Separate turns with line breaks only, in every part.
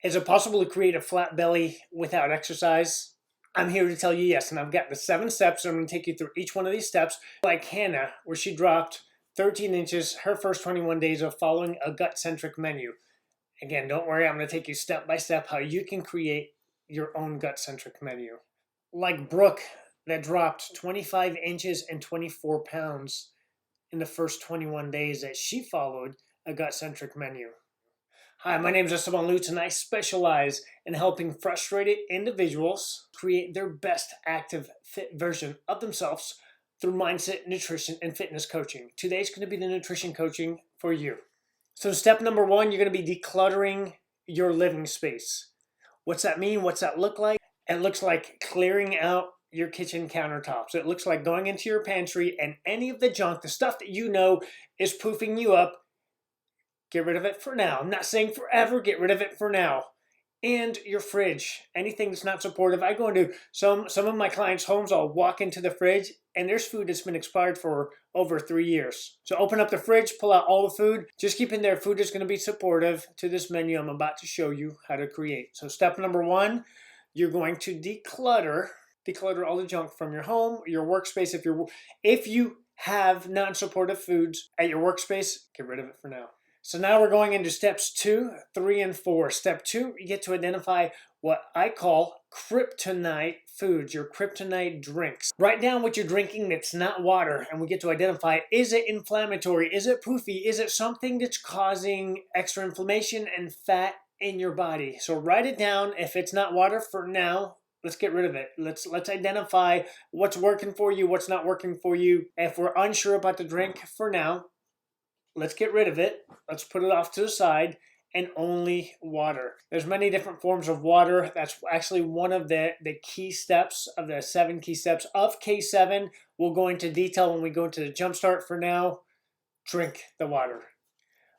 Is it possible to create a flat belly without exercise? I'm here to tell you yes, and I've got the 7 steps. I'm going to take you through each one of these steps. Like Hannah, where she dropped 13 inches her first 21 days of following a gut-centric menu. Again, don't worry, I'm going to take you step by step how you can create your own gut-centric menu. Like Brooke, that dropped 25 inches and 24 pounds in the first 21 days that she followed a gut-centric menu. Hi, my name is E-Lutz, and I specialize in helping frustrated individuals create their best active, fit version of themselves through mindset, nutrition, and fitness coaching. Today's going to be the nutrition coaching for you. So step number 1, you're going to be decluttering your living space. What's that mean? What's that look like? It looks like clearing out your kitchen countertops. It looks like going into your pantry and any of the junk, the stuff that you know is poofing you up, get rid of it for now. I'm not saying forever, get rid of it for now. And your fridge, anything that's not supportive. I go into some of my clients' homes, I'll walk into the fridge and there's food that's been expired for over 3 years. So open up the fridge, pull out all the food. Just keep in there, food is going to be supportive to this menu I'm about to show you how to create. So step number 1, you're going to declutter all the junk from your home, your workspace. If you have non-supportive foods at your workspace, get rid of it for now. So now we're going into steps 2, 3, and 4. Step 2, you get to identify what I call kryptonite foods, your kryptonite drinks. Write down what you're drinking that's not water, and we get to identify, is it inflammatory? Is it poofy? Is it something that's causing extra inflammation and fat in your body? So write it down. If it's not water for now, let's get rid of it. Let's identify what's working for you, what's not working for you. If we're unsure about the drink for now, let's get rid of it. Let's put it off to the side and only water. There's many different forms of water. That's actually one of the key steps of the 7 key steps of K7. We'll go into detail when we go into the jumpstart. For now, drink the water.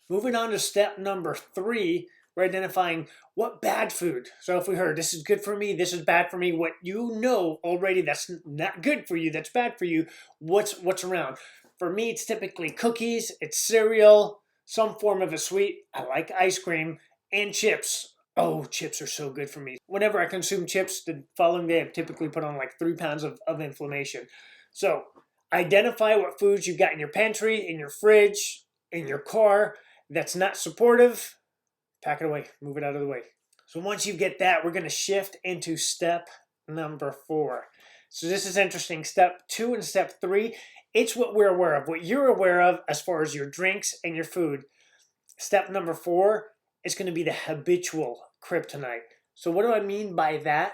Moving on to step number 3, we're identifying what bad food. So if we heard this is good for me, this is bad for me, what you know already that's not good for you, that's bad for you, what's around. For me, it's typically cookies, it's cereal, some form of a sweet. I like ice cream and chips. Oh, chips are so good for me. Whenever I consume chips, the following day I've typically put on like 3 pounds of inflammation. So identify what foods you've got in your pantry, in your fridge, in your car that's not supportive. Pack it away, move it out of the way. So once you get that, we're going to shift into step number 4. So this is interesting. Step 2 and step 3. It's what we're aware of, what you're aware of as far as your drinks and your food. Step number 4 is going to be the habitual kryptonite. So what do I mean by that?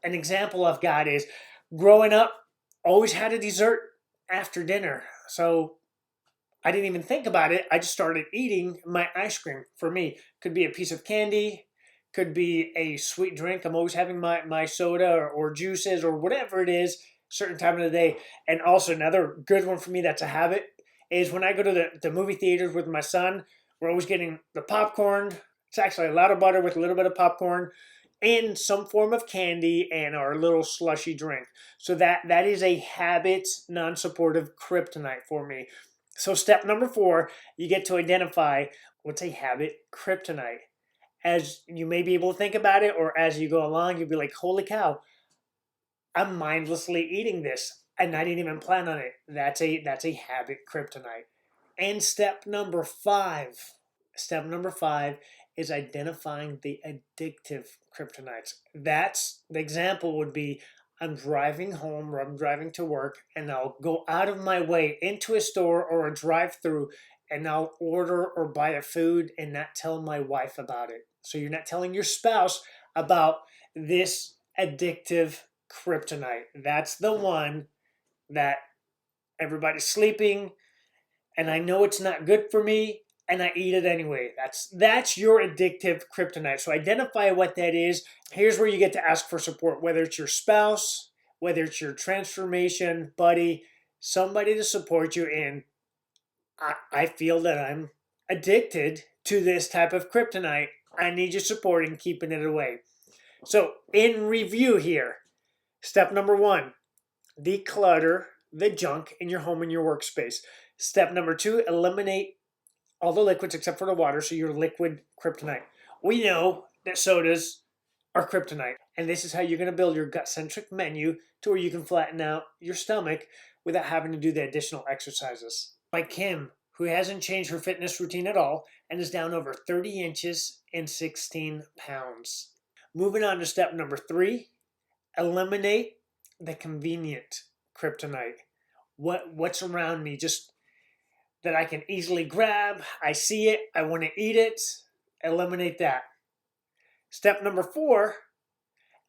An example I've got is growing up, always had a dessert after dinner. So I didn't even think about it. I just started eating my ice cream. For me, could be a piece of candy, could be a sweet drink. I'm always having my soda or juices or whatever it is, certain time of the day. And also another good one for me that's a habit is when I go to the movie theaters with my son, we're always getting the popcorn. It's actually a lot of butter with a little bit of popcorn and some form of candy and our little slushy drink. So that is a habit, non-supportive kryptonite for me. So step number 4, you get to identify what's a habit kryptonite. As you may be able to think about it, or as you go along, you'll be like, holy cow, I'm mindlessly eating this and I didn't even plan on it. That's a habit kryptonite. And step number 5 is identifying the addictive kryptonites. That's the example would be I'm driving home or I'm driving to work and I'll go out of my way into a store or a drive-through and I'll order or buy a food and not tell my wife about it. So you're not telling your spouse about this addictive kryptonite. That's the one that everybody's sleeping and I know it's not good for me and I eat it anyway. That's your addictive kryptonite. So identify what that is. Here's where you get to ask for support, whether it's your spouse, whether it's your transformation buddy, somebody to support you in. I feel that I'm addicted to this type of kryptonite. I need your support in keeping it away. So in review here, step number 1, declutter the junk in your home and your workspace. Step number 2, eliminate all the liquids except for the water, so your liquid kryptonite. We know that sodas are kryptonite. And this is how you're going to build your gut-centric menu to where you can flatten out your stomach without having to do the additional exercises. Like Kim, who hasn't changed her fitness routine at all and is down over 30 inches and 16 pounds. Moving on to step number 3, eliminate the convenient kryptonite. What's around me, just that I can easily grab, I see it, I want to eat it, eliminate that. Step number 4,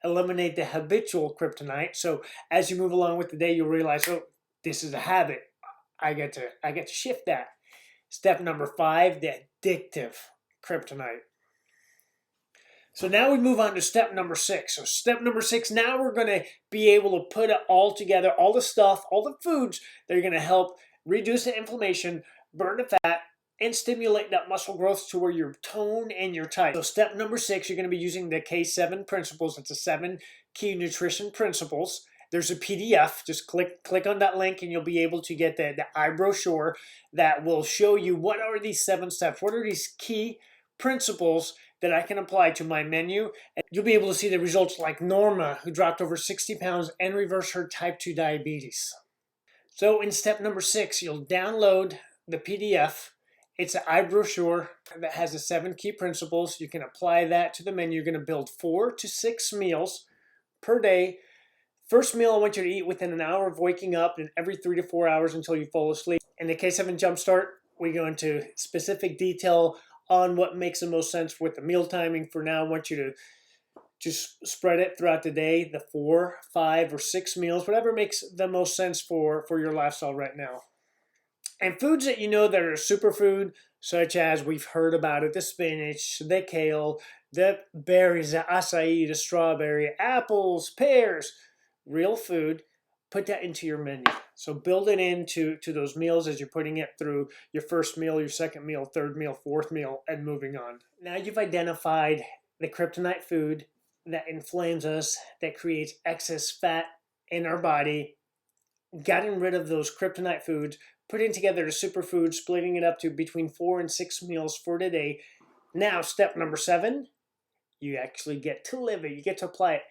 eliminate the habitual kryptonite. So as you move along with the day, you'll realize, oh, this is a habit. I get to shift that. Step number 5, the addictive kryptonite. So now we move on to step number 6. So step number 6, now we're going to be able to put it all together, all the stuff, all the foods that are going to help reduce the inflammation, burn the fat, and stimulate that muscle growth to where you're toned and you're tight. So step number 6, you're going to be using the K7 principles. It's the 7 key nutrition principles. There's a PDF. Just click on that link and you'll be able to get the iBrochure that will show you what are these 7 steps. What are these key principles that I can apply to my menu. And you'll be able to see the results like Norma, who dropped over 60 pounds and reversed her type 2 diabetes. So in step number 6, you'll download the PDF. It's an iBrochure that has the 7 key principles. You can apply that to the menu. You're going to build 4 to 6 meals per day. First meal I want you to eat within an hour of waking up, and every 3 to 4 hours until you fall asleep. In the K7 Jumpstart, we go into specific detail on what makes the most sense with the meal timing. For now, I want you to just spread it throughout the day, the 4, 5, or 6 meals, whatever makes the most sense for your lifestyle right now. And foods that you know that are superfood, such as we've heard about it, the spinach, the kale, the berries, the acai, the strawberry, apples, pears, real food, put that into your menu. So build it into those meals as you're putting it through your first meal, your second meal, third meal, fourth meal, and moving on. Now you've identified the kryptonite food that inflames us, that creates excess fat in our body, getting rid of those kryptonite foods, putting together the superfood, splitting it up to between 4 and 6 meals for the day. Now, step number 7, you actually get to live it. You get to apply it.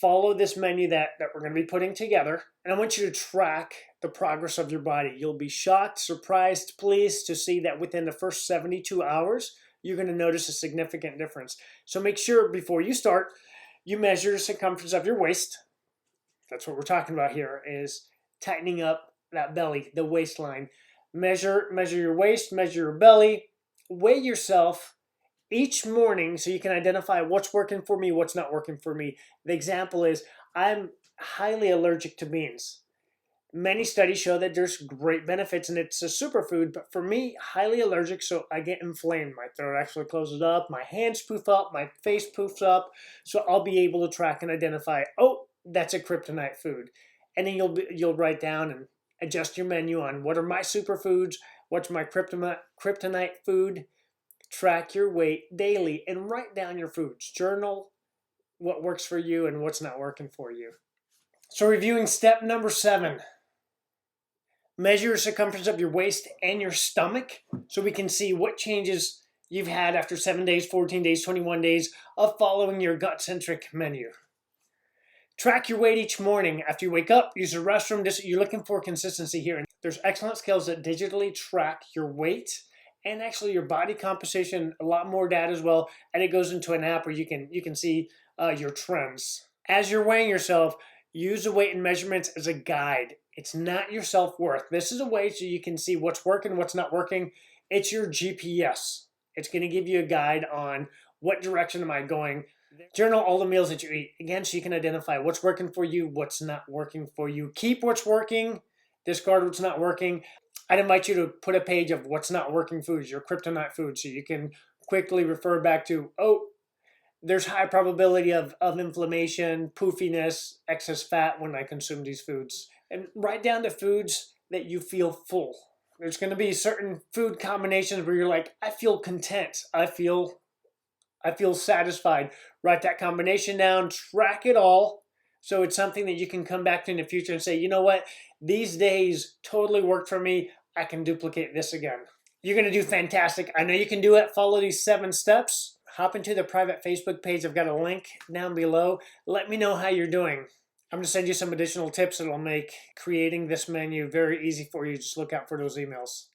Follow this menu that we're going to be putting together, and I want you to track the progress of your body. You'll be shocked, surprised, pleased to see that within the first 72 hours, you're going to notice a significant difference. So make sure before you start, you measure the circumference of your waist. That's what we're talking about here, is tightening up that belly, the waistline. Measure your waist, measure your belly, weigh yourself each morning so you can identify what's working for me, what's not working for me. The example is, I'm highly allergic to beans. Many studies show that there's great benefits and it's a superfood, but for me, highly allergic, so I get inflamed. My throat actually closes up, my hands poof up, my face poofs up, so I'll be able to track and identify, oh, that's a kryptonite food. And then you'll write down and adjust your menu on what are my superfoods, what's my kryptonite food. Track your weight daily and write down your foods. Journal what works for you and what's not working for you. So reviewing step number 7, measure the circumference of your waist and your stomach so we can see what changes you've had after 7 days, 14 days, 21 days of following your gut-centric menu. Track your weight each morning after you wake up. Use the restroom. You're looking for consistency here. And there's excellent skills that digitally track your weight and actually your body composition, a lot more data as well. And it goes into an app where you can see your trends. As you're weighing yourself, use the weight and measurements as a guide. It's not your self-worth. This is a way so you can see what's working, what's not working. It's your GPS. It's going to give you a guide on what direction am I going. Journal all the meals that you eat, again, so you can identify what's working for you, what's not working for you. Keep what's working, discard what's not working. I'd invite you to put a page of what's not working foods, your kryptonite foods, so you can quickly refer back to, oh, there's high probability of inflammation, poofiness, excess fat when I consume these foods. And write down the foods that you feel full. There's going to be certain food combinations where you're like, I feel content, I feel satisfied. Write that combination down, track it all, so it's something that you can come back to in the future and say, you know what, these days totally worked for me. I can duplicate this again. You're going to do fantastic. I know you can do it. Follow these 7 steps. hop into the private Facebook page. I've got a link down below. Let me know how you're doing. I'm going to send you some additional tips that will make creating this menu very easy for you. Just look out for those emails.